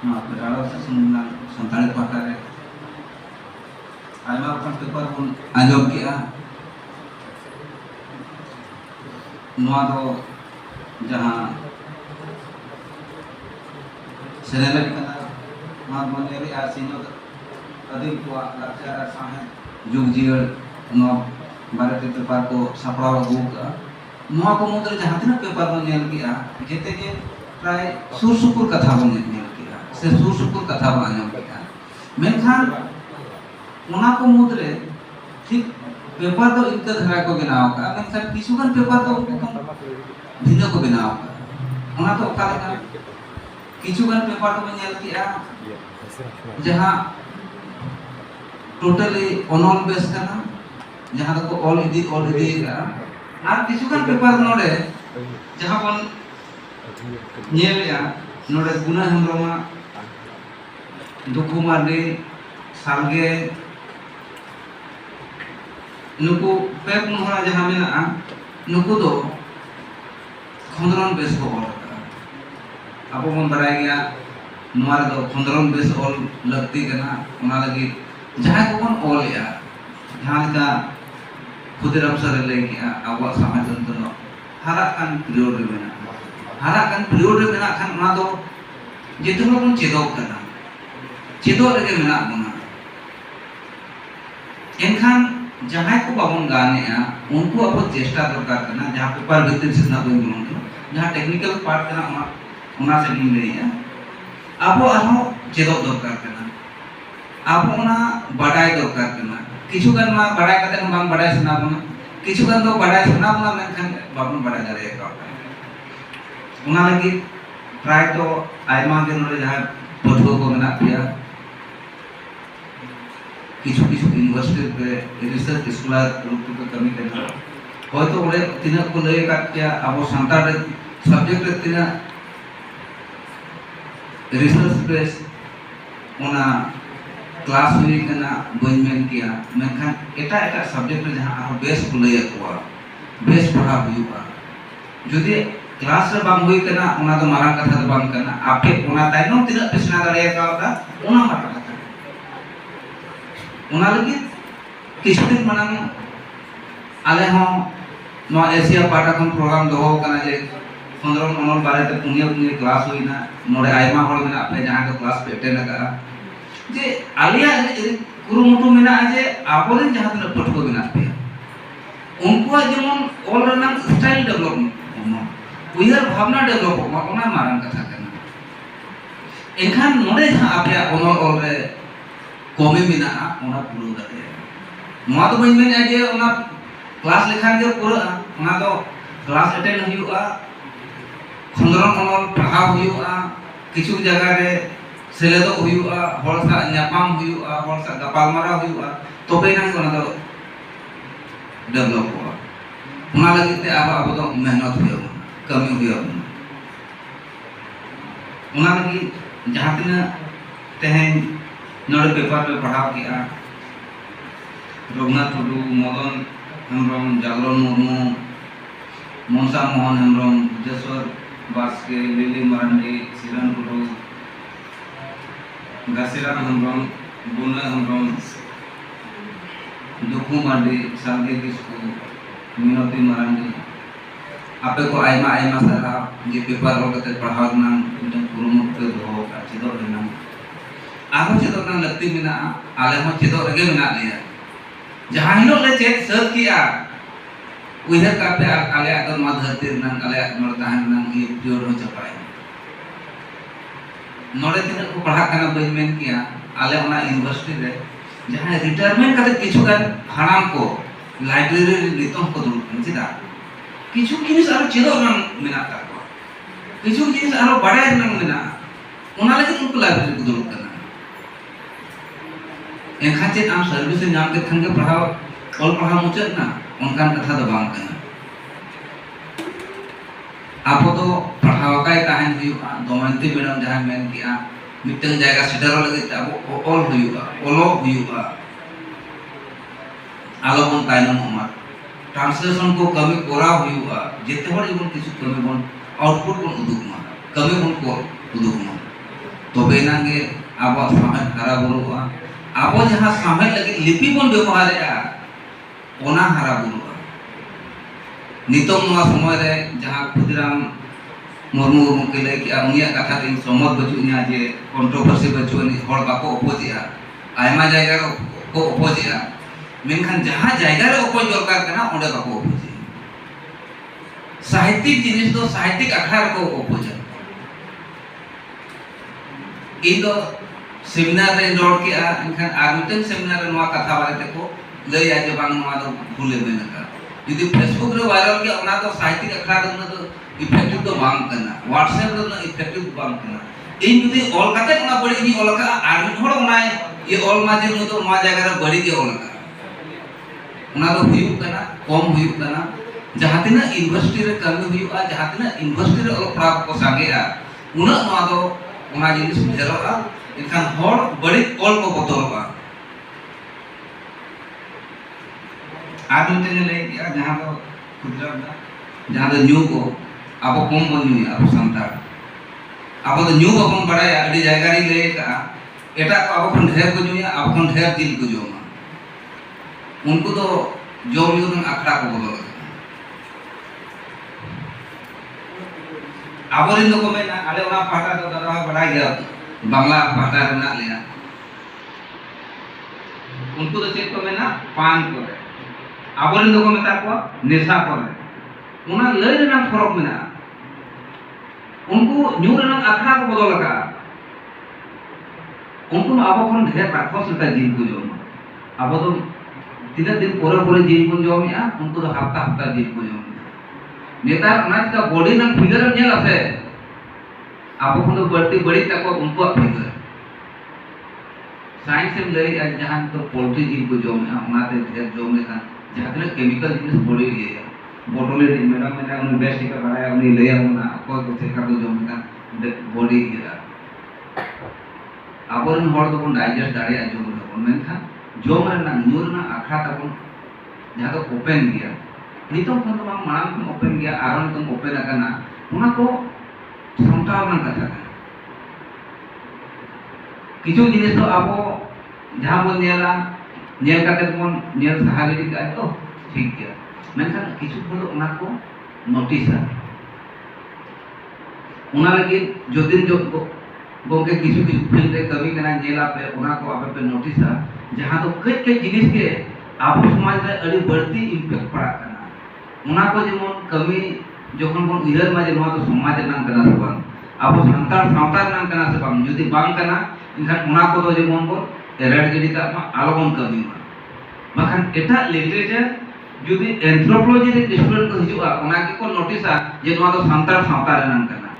Berada sesuatu santai pakai ayam apa peper pun anjom kia nuah do jahan senelek kena nuah menjadi asino tadi kuat lakar sahaja jujur nuah barat itu peper ko sapra buka nuah kemudian jahan tina peper pun nyel kia jete je pray sur-supur katha pun nyel kia se sur-supur katha pun anjom kia मेनखान उना को मुद्रे ठीक paper तो इनका धरा को बनाओ का मेनखान किसुगन paper तो उनको कम भिन्न को बनाओ का उना तो काले का किसुगन पेपर तो मेnyel किया जहाँ टोटली ऑनल बेस करना जहाँ तो ऑल इदी का आर किसुगन पेपर नोडे जहाँ पन nyel ya नोडे गुना हमरोमा दुखु मारने सालगे नुकु पेप नुहरा जहाँ मेना नुकु दो खंडरन बेस को ऑल आपो मन बराय गया नुआर दो खंडरन बेस ऑल लगती करना उना लगी जहाँ को मन ऑल या जहाँ का खुदेरम सर ले गया आवा समाज अंतनो हराkan periode मेना हराkan periode मेना खान उना दो जितना पन चेदोक करना चेदो लगे मेना बुना एनखान जहाँ को बाबन गाने आ उनको अब चेष्टा दरकार करना जहाँ पेपर भीतर से ना कोई बोलूँ जहाँ टेक्निकल पार्ट करना उना से नहीं ले है अब आहो चेदो दरकार करना अब उना बढ़ाई दरकार करना किचु गन मा बढ़ाई करते हम बांग बढ़ाई सुना बुना किचु गन तो बढ़ाई सुना बुना मेनखान बाबन बढ़ाई करे का उना लगी प्राय तो आयमा दिन रे जहाँ पढ़ो को मेना पिया किछु किछु यूनिवर्सिटी पे रिसर्च स्कॉलर रूप में कमी करना होय तो ओले तिना को लय का क्या अब संतार सब्जेक्ट तिना रिसर्च बेस ओना क्लास हुई करना बइमेन किया मेनखान एटा एटा सब्जेक्ट जहां आरो बेस को लय को बेस पढ़ा हुईबा जदि क्लास रे बांग हुई करना ओना तो मारा कथा तो बांग करना आपे ओना ताइनो तिना पिसना दाड़े का ओना मारा उना लगी किछु दिन मानम आले हो नो एशिया पाठ्यक्रम प्रोग्राम दोहो कना जे 15 मनोल बारे ते पुनिया पुनिया क्लास होइना मोरे आयमा होल मेना आपे जहां के क्लास पे अटेंड करा जे आलिया कुरुमुटु मेना जे आबोरेन जहां तने पठको मेना पे उनको जेमन ऑल रनम स्टाइल डेवलपमेंट उयहर भावना डेवलप ओना मारन कथा करना एखान मोरे जहां आपे ओनल ऑल रे कमी मेना ओना पुरो दाते नोआ तो बइन मेना जे ओना क्लास लेखान जे पुरो ओना तो क्लास अटेंड हुआ खंडरन ओनल पढ़ाव हुआ किछु जगह रे सेलेदो हुआ हर सा न्यापाम हुआ हर सा गपालमारा हुआ तो बेना ओना तो डेवलप हुआ ओना लगी ते अब तो मेहनत हुआ कमी हुआ ओना लगी जहां तिना तेहेन नोड़े पेपर पे पढ़ाव किया रघुनाथ टुडू मदन हेम्ब्रम जागरण मुर्मू मनसा मोहन हेम्ब्रम बुद्धेश्वर बास्के लिली मारांडी सिरन टुडू गासीराम हेम्ब्रम बुना हेम्ब्रम दुखु मांडी सालगे किस्कू मिनती मारांडी आपे को आयमा आयमा सारा ये पेपर हो कते पढ़ाव ना मिटन कुरुमुटे दोहो का चिदो लेना आहो चेदो ना लगती मेना आले हो चेदो रगे मेना लिया जहां हिलो ले चेक सर किया उइहर कापे आले अगर मा धरती नन आले नोर ताहन नन ई प्योर हो चपाय नोरे दिन को पढ़ा करना बइमेन किया आले ओना यूनिवर्सिटी रे जहां रिटायरमेंट करते किछु गान हराम को लाइब्रेरी नितम को दुल चिदा किछु जिनिस आरो चेदो नन मेना का किछु जिनिस आरो बड़ाय नन मेना ओना लगे उनको लाइब्रेरी को दुल करना एखान चेत आम सर्विस नाम के खंगे पढ़ाव ऑल पढ़ाव मुचत ना उनकान कथा दो बांग करना आपो तो पढ़ाव काय ताहन हुआ दमयंती मैडम जहां मेन किया मिटन जायगा सेटरो लगे अब ऑल हुआ ऑलो हुआ आलो बन ताइनम अमर ट्रांसलेशन को कमी कोरा हुआ जेते हर इबन किछु कमी बन आउटपुट बन उदुक मा कमी बन को उदुक मा तबे नागे अब सामेद हरा बुरुआ अब जहाँ सामेद लगे लिपि बन व्यवहार हरा बुरुआ नितों समय रे जहाँ खुदराम मुर्मू के लय कि उनिया कथा दिन समझ बचुनिया जे कंट्रोवर्सी बचुनी हर बाको अपोजिया आयमा जायगा को अपोजिया मेनखान जहाँ जायगा रे अपोज दरकार कना ओंडे बाको अपोजिया साहित्यिक जिनिस दो साहित्यिक अखड़ा को अपोजा इन दो सेमिनार रे रोड के इनखान आगुतन सेमिनार रे नवा कथा बारे को लय आ जे बांग नवा दो भूले मेनका यदि फेसबुक रे वायरल के ओना तो साहित्यिक अखड़ा दो इफेक्टिव तो बांग करना व्हाट्सएप रे ना इफेक्टिव बांग करना इन यदि ऑल काते ना बड़ी नी ऑल का आर हड़ ओना ये ऑल माजे नु तो मा जगह रे बड़ी के ऑल का ओना तो हुयु करना कम हुयु करना जहां तिना यूनिवर्सिटी रे कमी हुयुआ जहां तिना यूनिवर्सिटी रे ऑल प्राप को सागेआ उना मा दो ओना जिनिस भेरोआ इनखान हड़ बड़ी ऑल को बतलवा आदु तेने ले जहां तो खुदरा जहां तो न्यू को अब कम बन न्यू अब संतार अब तो न्यू बन बड़ा अड़ी जायगा री ले का एटा को अब खन ढेर को न्यूया अब खन ढेर दिल को जोमा उनको तो जोम न्यू न अखड़ा को बदल आबोरिन को मेना आले ओना पाटा तो दादा बड़ा गया बांग्ला पाटा रना लिया उनको तो चेक को मेना पान को आबोरिन को मेता को निशा को उना लय रना फरक मेना उनको न्यू रना अखड़ा को बदल का उनको अब खन ढेर राखो सता जीव को जोम अब तो तीन दिन पोरे जीव को जोमिया उनको तो हफ्ता हफ्ता जीव को जोम नेतार नाच का बॉडी ना फिगर नेल आसे अब खन तो बढ़ती बड़ी तक उनको फिगर साइंस में लय जहां तो पोल्ट्री जीव को जोमिया उनाते ढेर जोम लेखा जहां तक केमिकल जिनिस बॉडी लिया बोटले मैडम मैंने उन बेस्ट का बनाया उन्हें ले आना कोई कुछ का तो जो में बॉडी गिरा आबोरन हड़ तो डाइजेस्ट दाड़े जो मेनखान जोम रेना न्यूर ना आखड़ा तबन जहां तो ओपन गया नितों खन तो मांग खन ओपन गया आरन तो ओपन आकना उना को समटाव ना कथा किछु जिनिस तो आबो जहां बन नेला नेल काते बन नेल सहा गिरी का तो ठीक गया मेनखान किछु हल ओना को नोटिसा ओना लगे जो दिन जो गोके किछु किछु फील्ड रे कमी कना नेला पे ओना को आपे पे नोटिसा जहां तो कई कई जिनिस के आबो समाज रे अड़ी बढ़ती इम्पैक्ट पड़ा कना ओना को जेमन कमी जखन बन उइहर मा जे नवा तो समाज नाम कना से बांग आबो संतार सावतार नाम कना से बांग यदि बांग कना इनखान ओना को तो जेमन बन एरेड गिडी का आलोबन कमी बाखान एटा लिटरेचर यदि एंथ्रोपोलॉजी रे स्टूडेंट को हिजुआ ओना के को नोटिसा जे नवा तो संतार सावतार नाम कना